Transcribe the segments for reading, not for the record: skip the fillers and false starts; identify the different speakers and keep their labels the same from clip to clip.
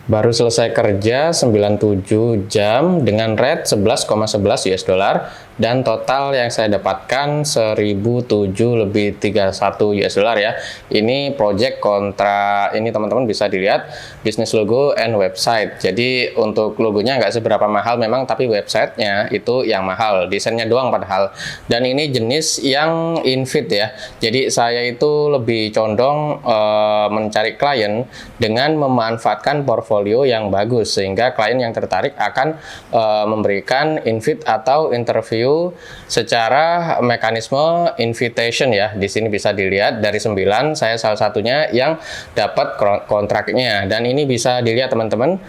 Speaker 1: Baru selesai kerja 97 jam dengan rate 11,11 US dollar dan total yang saya dapatkan 1007 lebih 31 US dollar ya. Ini project kontra ini teman-teman bisa dilihat bisnis logo and website. Jadi untuk logonya nggak seberapa mahal memang, tapi websitenya itu yang mahal, desainnya doang padahal. Dan ini jenis yang invite ya. Jadi saya itu lebih condong mencari klien dengan memanfaatkan portfolio yang bagus, sehingga klien yang tertarik akan memberikan invite atau interview secara mekanisme invitation ya. Di sini bisa dilihat dari 9 saya salah satunya yang dapat kontraknya, dan ini bisa dilihat teman-teman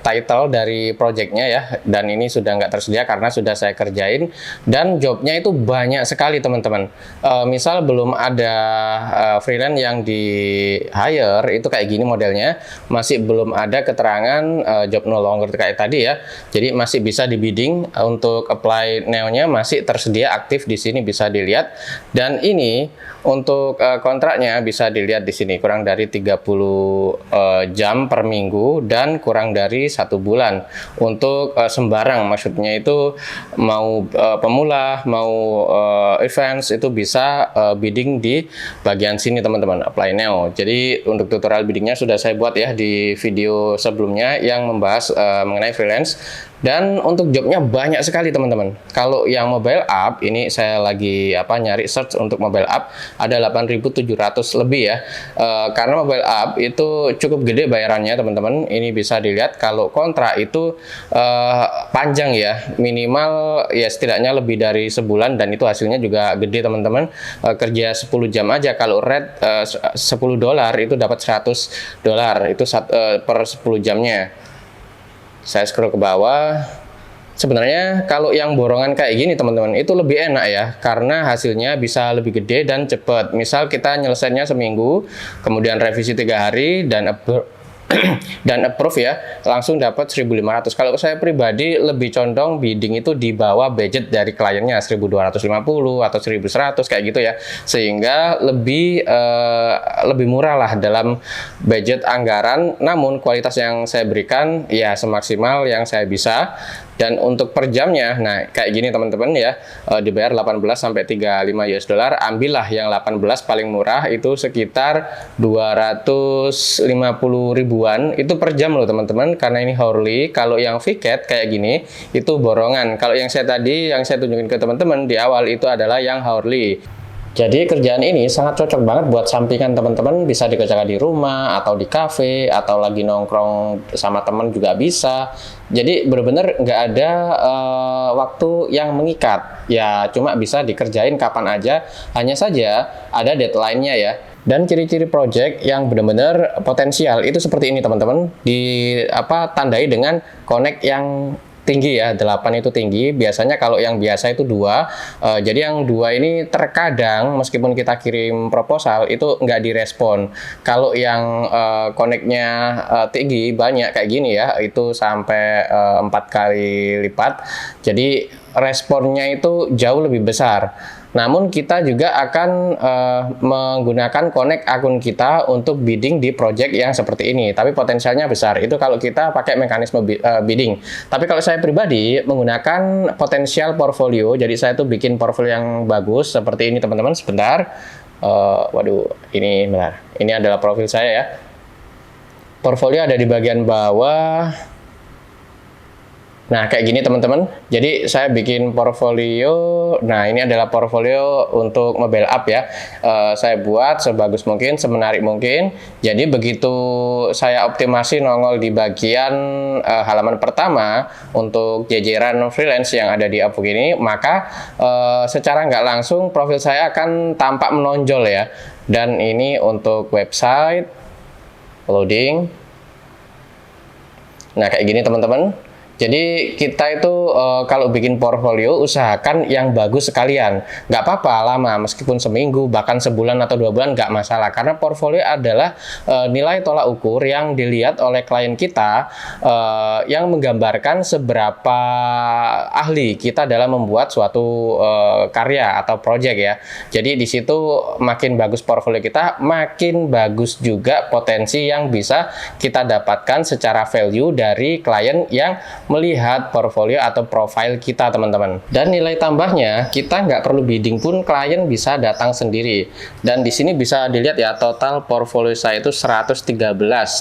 Speaker 1: title dari projectnya ya, dan ini sudah nggak tersedia karena sudah saya kerjain, dan jobnya itu banyak sekali teman-teman. Misal belum ada freelance yang di hire itu kayak gini modelnya, masih belum ada keterangan job no longer kayak tadi ya, jadi masih bisa di bidding. Untuk apply now-nya masih tersedia aktif di sini bisa dilihat, dan ini untuk kontraknya bisa dilihat di sini kurang dari 30 jam per minggu dan kurang dari 1 bulan. Untuk sembarang, maksudnya itu mau pemula, mau events, itu bisa bidding di bagian sini teman-teman, apply now. Jadi untuk tutorial biddingnya sudah saya buat ya di video sebelumnya yang membahas mengenai freelance. Dan untuk jobnya banyak sekali teman-teman. Kalau yang mobile app, ini saya lagi nyari search untuk mobile app, ada 8.700 lebih ya. Karena mobile app itu cukup gede bayarannya teman-teman. Ini bisa dilihat kalau kontrak itu panjang ya, minimal ya setidaknya lebih dari sebulan, dan itu hasilnya juga gede teman-teman. Kerja 10 jam aja, kalau rate $10 itu dapat $100 itu per 10 jamnya. Saya scroll ke bawah. Sebenarnya kalau yang borongan kayak gini teman-teman itu lebih enak ya, karena hasilnya bisa lebih gede dan cepat. Misal kita nyelesainya seminggu, kemudian revisi 3 hari dan approve ya, langsung dapat 1.500. Kalau saya pribadi lebih condong bidding itu di bawah budget dari kliennya, 1.250 atau 1.100 kayak gitu ya, sehingga lebih murah lah dalam budget anggaran, namun kualitas yang saya berikan ya semaksimal yang saya bisa. Dan untuk per jamnya, nah kayak gini teman-teman ya, dibayar 18 sampai 35 US dollar. Ambillah yang 18 paling murah, itu sekitar 250 ribuan itu per jam loh teman-teman, karena ini hourly. Kalau yang Vicat kayak gini itu borongan. Kalau yang saya tunjukin ke teman-teman di awal itu adalah yang hourly. Jadi kerjaan ini sangat cocok banget buat sampingan teman-teman, bisa dikerjakan di rumah atau di cafe atau lagi nongkrong sama teman juga bisa. Jadi benar-benar nggak ada waktu yang mengikat ya, cuma bisa dikerjain kapan aja, hanya saja ada deadline-nya ya. Dan ciri-ciri project yang benar-benar potensial itu seperti ini teman-teman, tandai dengan connect yang tinggi ya, 8 itu tinggi. Biasanya kalau yang biasa itu 2. Jadi yang 2 ini terkadang meskipun kita kirim proposal itu nggak direspon. Kalau yang connect-nya tinggi banyak kayak gini ya, itu sampai 4 kali lipat. Jadi responnya itu jauh lebih besar. Namun kita juga akan menggunakan connect akun kita untuk bidding di project yang seperti ini. Tapi potensialnya besar. Itu kalau kita pakai mekanisme bidding. Tapi kalau saya pribadi menggunakan potensial portfolio. Jadi saya tuh bikin portfolio yang bagus seperti ini teman-teman. Sebentar. Ini adalah profil saya ya. Portfolio ada di bagian bawah. Nah, kayak gini teman-teman. Jadi saya bikin portfolio. Nah, ini adalah portfolio untuk mobile app ya. Saya buat sebagus mungkin, semenarik mungkin. Jadi begitu saya optimasi nongol di bagian halaman pertama untuk jejeran freelance yang ada di Upwork ini, maka secara nggak langsung profil saya akan tampak menonjol ya. Dan ini untuk website, loading. Nah, kayak gini teman-teman. Jadi kita itu kalau bikin portfolio usahakan yang bagus sekalian. Nggak apa-apa lama, meskipun seminggu, bahkan sebulan atau 2 bulan nggak masalah. Karena portfolio adalah nilai tolak ukur yang dilihat oleh klien kita yang menggambarkan seberapa ahli kita dalam membuat suatu karya atau project ya. Jadi di situ makin bagus portfolio kita, makin bagus juga potensi yang bisa kita dapatkan secara value dari klien yang melihat portfolio atau profile kita, teman-teman. Dan nilai tambahnya, kita nggak perlu bidding pun klien bisa datang sendiri. Dan di sini bisa dilihat ya, total portfolio saya itu 113.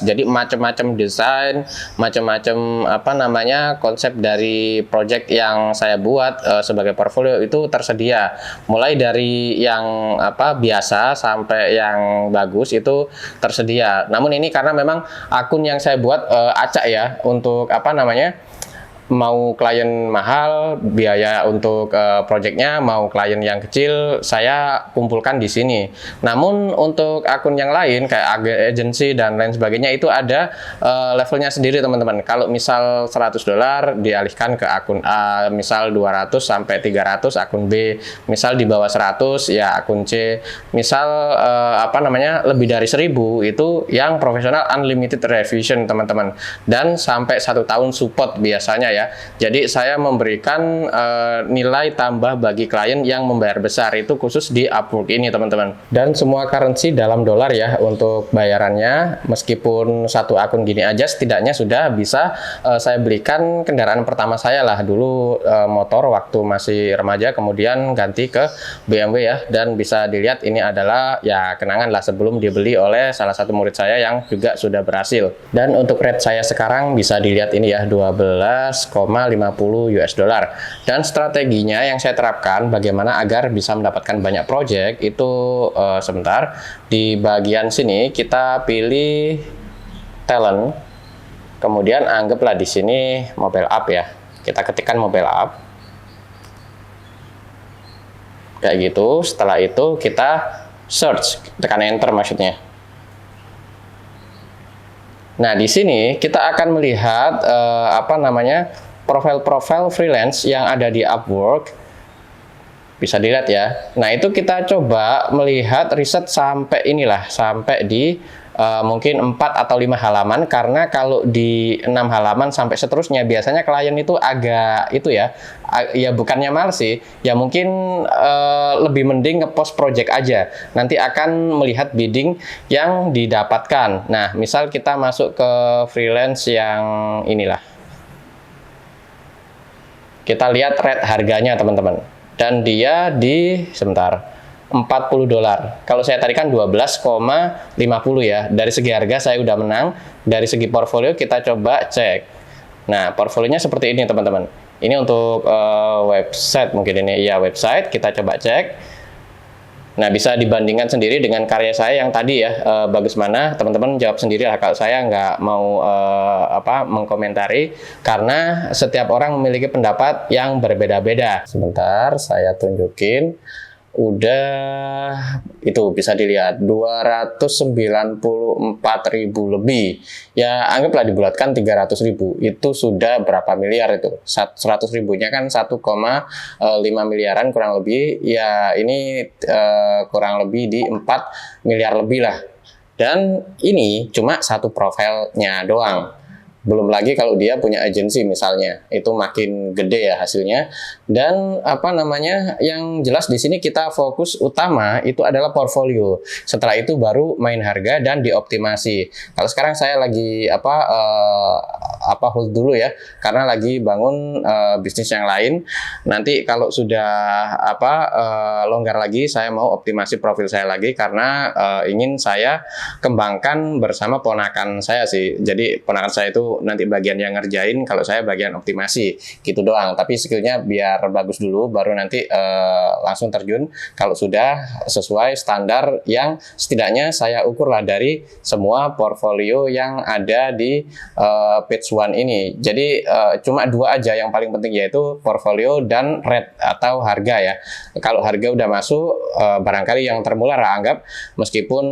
Speaker 1: Jadi macam-macam desain, macam-macam konsep dari project yang saya buat sebagai portfolio itu tersedia. Mulai dari yang biasa sampai yang bagus itu tersedia. Namun ini karena memang akun yang saya buat acak ya, untuk mau klien mahal, biaya untuk projectnya, mau klien yang kecil, saya kumpulkan di sini. Namun untuk akun yang lain kayak agency dan lain sebagainya itu ada levelnya sendiri, teman-teman. Kalau misal $100 dialihkan ke akun A, misal 200 sampai 300 akun B, misal di bawah 100 ya akun C, misal lebih dari 1000 itu yang profesional unlimited revision, teman-teman. Dan sampai 1 tahun support biasanya ya. Jadi saya memberikan nilai tambah bagi klien yang membayar besar, itu khusus di Upwork ini, teman-teman. Dan semua currency dalam dolar ya untuk bayarannya. Meskipun satu akun gini aja setidaknya sudah bisa saya belikan kendaraan pertama saya lah. Dulu motor waktu masih remaja, kemudian ganti ke BMW ya. Dan bisa dilihat ini adalah ya kenangan lah sebelum dibeli oleh salah satu murid saya yang juga sudah berhasil. Dan untuk rate saya sekarang bisa dilihat ini ya, 12,50 US dollar. Dan strateginya yang saya terapkan bagaimana agar bisa mendapatkan banyak project itu sebentar. Di bagian sini kita pilih talent, kemudian anggaplah di sini mobile app ya. Kita ketikkan mobile app kayak gitu. Setelah itu kita search, tekan enter maksudnya. Nah, di sini kita akan melihat profil-profil freelance yang ada di Upwork. Bisa dilihat ya. Nah, itu kita coba melihat riset sampai sampai di mungkin 4 atau 5 halaman, karena kalau di 6 halaman sampai seterusnya biasanya klien itu agak ya bukannya males sih, ya mungkin lebih mending ngepost project aja, nanti akan melihat bidding yang didapatkan. Nah, misal kita masuk ke freelance yang kita lihat rate harganya, teman-teman. Dan dia di $40. Kalau saya tarikan 12,50 ya. Dari segi harga saya udah menang. Dari segi portfolio kita coba cek. Nah, portfolionya seperti ini, teman-teman. Ini untuk website mungkin ini. Ya, website. Kita coba cek. Nah, bisa dibandingkan sendiri dengan karya saya yang tadi ya, bagus mana, teman-teman jawab sendiri lah. Kalau saya nggak mau mengkomentari, karena setiap orang memiliki pendapat yang berbeda-beda. Sebentar, saya tunjukin. Udah, itu bisa dilihat 294.000 lebih. Ya, anggaplah dibulatkan 300.000. Itu sudah berapa miliar itu? 100 ribunya kan 1,5 miliaran kurang lebih. Ya, ini kurang lebih di 4 miliar lebih lah. Dan ini cuma satu profilnya doang. Belum lagi kalau dia punya agensi misalnya, itu makin gede ya hasilnya. Dan yang jelas di sini kita fokus utama itu adalah portfolio. Setelah itu baru main harga dan dioptimasi. Kalau sekarang saya lagi hold dulu ya, karena lagi bangun bisnis yang lain. Nanti kalau sudah longgar lagi, saya mau optimasi profil saya lagi, karena ingin saya kembangkan bersama ponakan saya sih. Jadi ponakan saya itu nanti bagian yang ngerjain, kalau saya bagian optimasi gitu doang. Tapi skillnya biar bagus dulu, baru nanti langsung terjun kalau sudah sesuai standar yang setidaknya saya ukur lah dari semua portfolio yang ada di page cuan ini. Jadi cuma dua aja yang paling penting, yaitu portfolio dan rate atau harga ya. Kalau harga udah masuk, barangkali yang termurah anggap, meskipun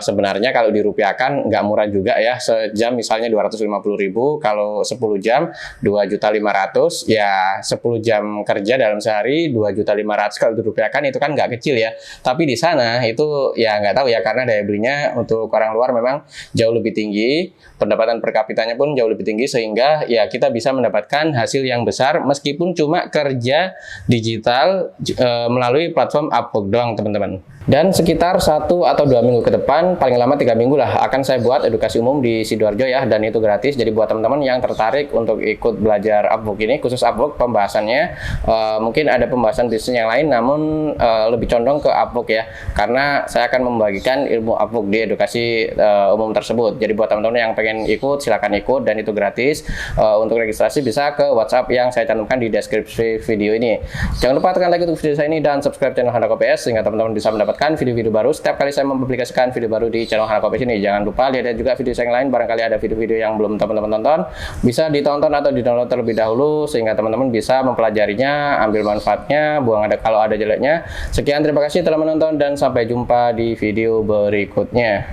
Speaker 1: sebenarnya kalau dirupiahkan nggak murah juga ya. Sejam misalnya 250.000, kalau 10 jam 2.500.000, ya 10 jam kerja dalam sehari 2.500.000 kalau dirupiahkan itu kan nggak kecil ya. Tapi di sana itu ya nggak tahu ya, karena daya belinya untuk orang luar memang jauh lebih tinggi, pendapatan per kapitanya pun jauh lebih tinggi, sehingga ya kita bisa mendapatkan hasil yang besar meskipun cuma kerja digital melalui platform Upwork doang teman-teman. Dan sekitar 1 atau 2 minggu ke depan, paling lama 3 minggu lah, akan saya buat edukasi umum di Sidoarjo ya, dan itu gratis. Jadi buat teman-teman yang tertarik untuk ikut belajar Upwork ini, khusus Upwork pembahasannya, mungkin ada pembahasan bisnis yang lain, namun lebih condong ke Upwork ya, karena saya akan membagikan ilmu Upwork di edukasi umum tersebut. Jadi buat teman-teman yang pengen ikut, silakan ikut, dan itu gratis. Untuk registrasi bisa ke WhatsApp yang saya cantumkan di deskripsi video ini. Jangan lupa tekan like untuk video saya ini dan subscribe channel Handako PS sehingga teman-teman bisa mendapatkan video-video baru setiap kali saya mempublikasikan video baru di channel Handako PS ini. Jangan lupa lihat juga video saya yang lain, barangkali ada video-video yang belum teman-teman tonton, bisa ditonton atau di-download terlebih dahulu sehingga teman-teman bisa mempelajarinya, ambil manfaatnya, buang kalau ada jeleknya. Sekian, terima kasih telah menonton dan sampai jumpa di video berikutnya.